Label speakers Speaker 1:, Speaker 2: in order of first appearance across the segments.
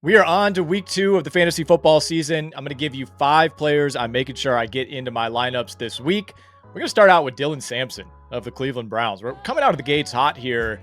Speaker 1: We are on to week 2 of the fantasy football season. I'm going to give you 5 players I'm making sure I get into my lineups this week. We're going to start out with Dylan Sampson of the Cleveland Browns. We're coming out of the gates hot here.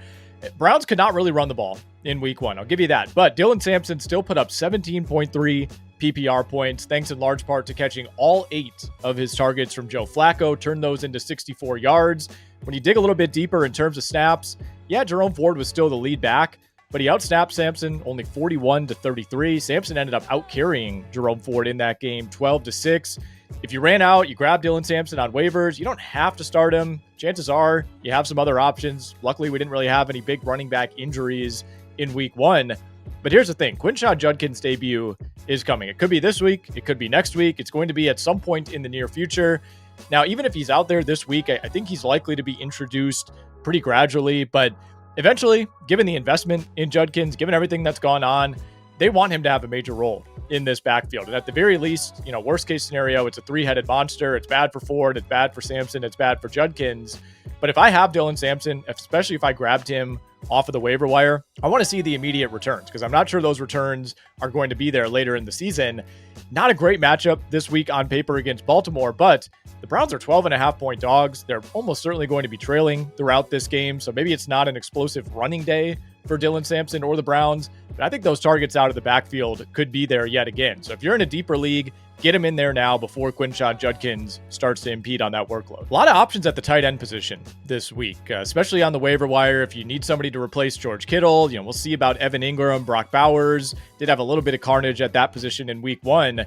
Speaker 1: Browns could not really run the ball in week 1. I'll give you that. But Dylan Sampson still put up 17.3 PPR points, thanks in large part to catching all 8 of his targets from Joe Flacco, turned those into 64 yards. When you dig a little bit deeper in terms of snaps, yeah, Jerome Ford was still the lead back, but he outsnapped Sampson only 41-33. Sampson ended up out-carrying Jerome Ford in that game 12-6. If you ran out, you grab Dylan Sampson on waivers. You don't have to start him. Chances are you have some other options. Luckily, we didn't really have any big running back injuries in week 1. But here's the thing. Quinshon Judkins' debut is coming. It could be this week. It could be next week. It's going to be at some point in the near future. Now, even if he's out there this week, I think he's likely to be introduced pretty gradually, but eventually, given the investment in Judkins, given everything that's gone on, they want him to have a major role in this backfield. And at the very least, worst case scenario, it's a 3-headed monster. It's bad for Ford. It's bad for Sampson. It's bad for Judkins. But if I have Dylan Sampson, especially if I grabbed him off of the waiver wire, I want to see the immediate returns because I'm not sure those returns are going to be there later in the season. Not a great matchup this week on paper against Baltimore, but the Browns are 12.5-point dogs. They're almost certainly going to be trailing throughout this game, so maybe it's not an explosive running day for Dylan Sampson or the Browns, but I think those targets out of the backfield could be there yet again. So if you're in a deeper league, get him in there now before Quinshon Judkins starts to impede on that workload. A lot of options at the tight end position this week, especially on the waiver wire. If you need somebody to replace George Kittle, we'll see about Evan Ingram, Brock Bowers. Did have a little bit of carnage at that position in week 1.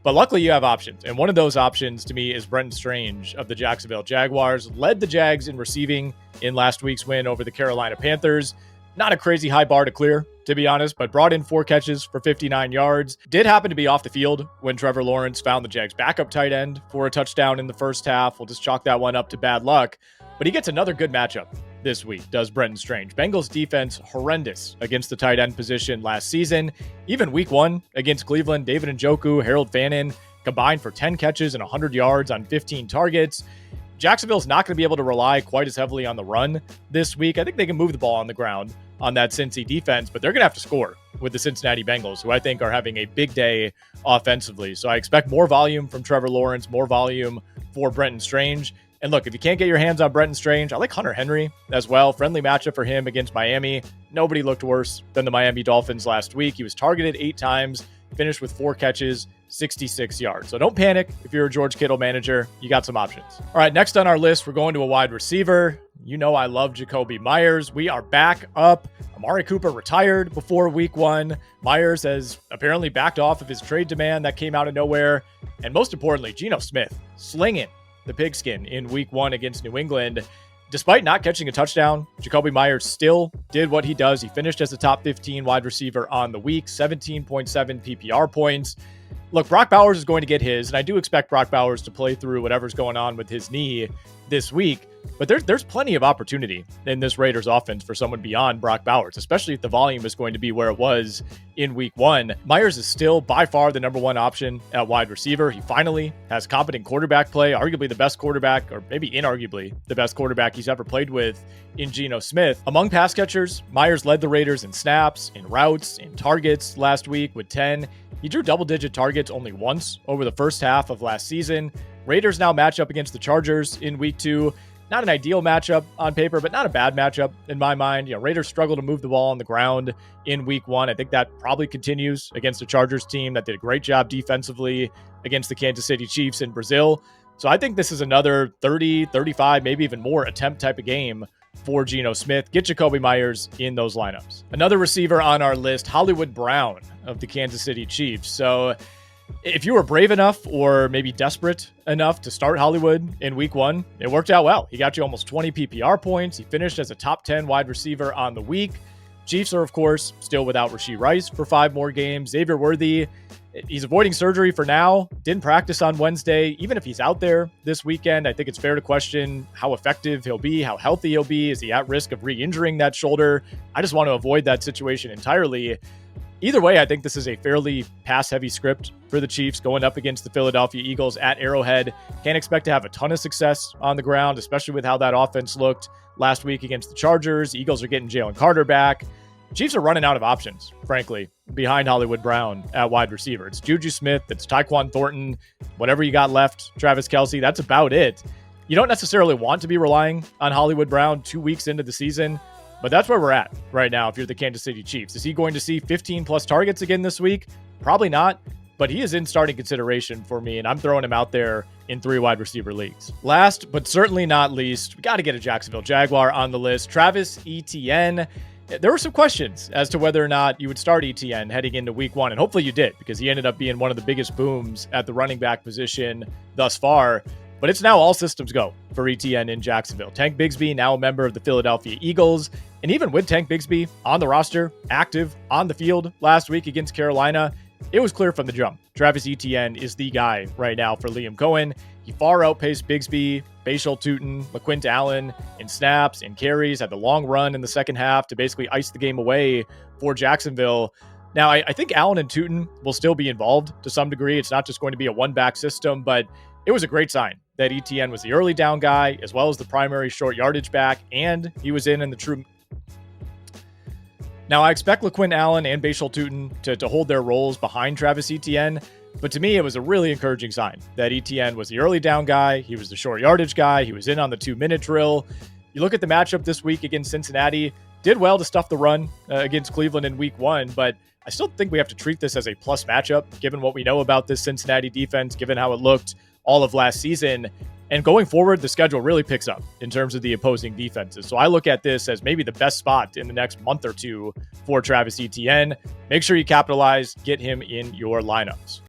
Speaker 1: But luckily you have options. And one of those options to me is Brenton Strange of the Jacksonville Jaguars. Led the Jags in receiving in last week's win over the Carolina Panthers. Not a crazy high bar to clear, to be honest, but brought in 4 catches for 59 yards. Did happen to be off the field when Trevor Lawrence found the Jags' backup tight end for a touchdown in the first half. We'll just chalk that one up to bad luck. But he gets another good matchup this week, does Brenton Strange. Bengals defense horrendous against the tight end position last season. Even week 1 against Cleveland, David Njoku, Harold Fannin combined for 10 catches and 100 yards on 15 targets. Jacksonville's not going to be able to rely quite as heavily on the run this week. I think they can move the ball on the ground on that Cincy defense, but they're going to have to score with the Cincinnati Bengals, who I think are having a big day offensively. So I expect more volume from Trevor Lawrence, more volume for Brenton Strange. And look, if you can't get your hands on Brenton Strange, I like Hunter Henry as well. Friendly matchup for him against Miami. Nobody looked worse than the Miami Dolphins last week. He was targeted 8 times, finished with 4 catches, 66 yards. So don't panic if you're a George Kittle manager. You got some options. All right, next on our list, we're going to a wide receiver. I love Jakobi Meyers. We are back up. Amari Cooper retired before week 1. Meyers has apparently backed off of his trade demand that came out of nowhere. And most importantly, Geno Smith slinging the pigskin in week 1 against New England. Despite not catching a touchdown, Jakobi Meyers still did what he does. He finished as a top 15 wide receiver on the week, 17.7 PPR points. Look, Brock Bowers is going to get his, and I do expect Brock Bowers to play through whatever's going on with his knee this week. But there's plenty of opportunity in this Raiders offense for someone beyond Brock Bowers, especially if the volume is going to be where it was in week 1. Meyers is still by far the number 1 option at wide receiver. He finally has competent quarterback play, arguably the best quarterback, or maybe inarguably the best quarterback he's ever played with in Geno Smith. Among pass catchers, Meyers led the Raiders in snaps, in routes, in targets last week with 10. He drew double-digit targets only once over the first half of last season. Raiders now match up against the Chargers in week 2. Not an ideal matchup on paper, but not a bad matchup in my mind. Raiders struggle to move the ball on the ground in week 1. I think that probably continues against the Chargers team that did a great job defensively against the Kansas City Chiefs in Brazil. So I think this is another 30, 35, maybe even more attempt type of game for Geno Smith. Get Jakobi Meyers in those lineups. Another receiver on our list, Hollywood Brown of the Kansas City Chiefs. So if you were brave enough or maybe desperate enough to start Hollywood in week 1, it worked out well. He got you almost 20 PPR points. He finished as a top 10 wide receiver on the week. Chiefs are, of course, still without Rashee Rice for 5 more games. Xavier Worthy, he's avoiding surgery for now. Didn't practice on Wednesday. Even if he's out there this weekend, I think it's fair to question how effective he'll be, how healthy he'll be. Is he at risk of re-injuring that shoulder? I just want to avoid that situation entirely. Either way, I think this is a fairly pass-heavy script for the Chiefs going up against the Philadelphia Eagles at Arrowhead. Can't expect to have a ton of success on the ground, especially with how that offense looked last week against the Chargers. Eagles are getting Jalen Carter back. Chiefs are running out of options, frankly, behind Hollywood Brown at wide receiver. It's Juju Smith, it's Tyquan Thornton, whatever you got left, Travis Kelce, that's about it. You don't necessarily want to be relying on Hollywood Brown 2 weeks into the season, but that's where we're at right now if you're the Kansas City Chiefs. Is he going to see 15-plus targets again this week? Probably not, but he is in starting consideration for me, and I'm throwing him out there in 3 wide receiver leagues. Last, but certainly not least, we got to get a Jacksonville Jaguar on the list, Travis Etienne. There were some questions as to whether or not you would start Etienne heading into week 1, and hopefully you did, because he ended up being one of the biggest booms at the running back position thus far. But it's now all systems go for Etienne in Jacksonville. Tank Bigsby, now a member of the Philadelphia Eagles, and even with Tank Bigsby on the roster, active on the field last week against Carolina, it was clear from the jump. Travis Etienne is the guy right now for Liam Cohen. He far outpaced Bigsby, Bashal Tutin, LaQuint Allen in snaps and carries, had the long run in the second half to basically ice the game away for Jacksonville. Now, I think Allen and Tutin will still be involved to some degree. It's not just going to be a one-back system, but it was a great sign that Etienne was the early down guy, as well as the primary short yardage back, and he was in the true... Now, I expect LaQuint Allen and Bashal Tutin to hold their roles behind Travis Etienne, but to me, it was a really encouraging sign that Etienne was the early down guy, he was the short yardage guy, he was in on the 2-minute drill. You look at the matchup this week against Cincinnati, did well to stuff the run against Cleveland in week 1, but I still think we have to treat this as a plus matchup, given what we know about this Cincinnati defense, given how it looked all of last season. And going forward, the schedule really picks up in terms of the opposing defenses. So I look at this as maybe the best spot in the next month or two for Travis Etienne. Make sure you capitalize, get him in your lineups.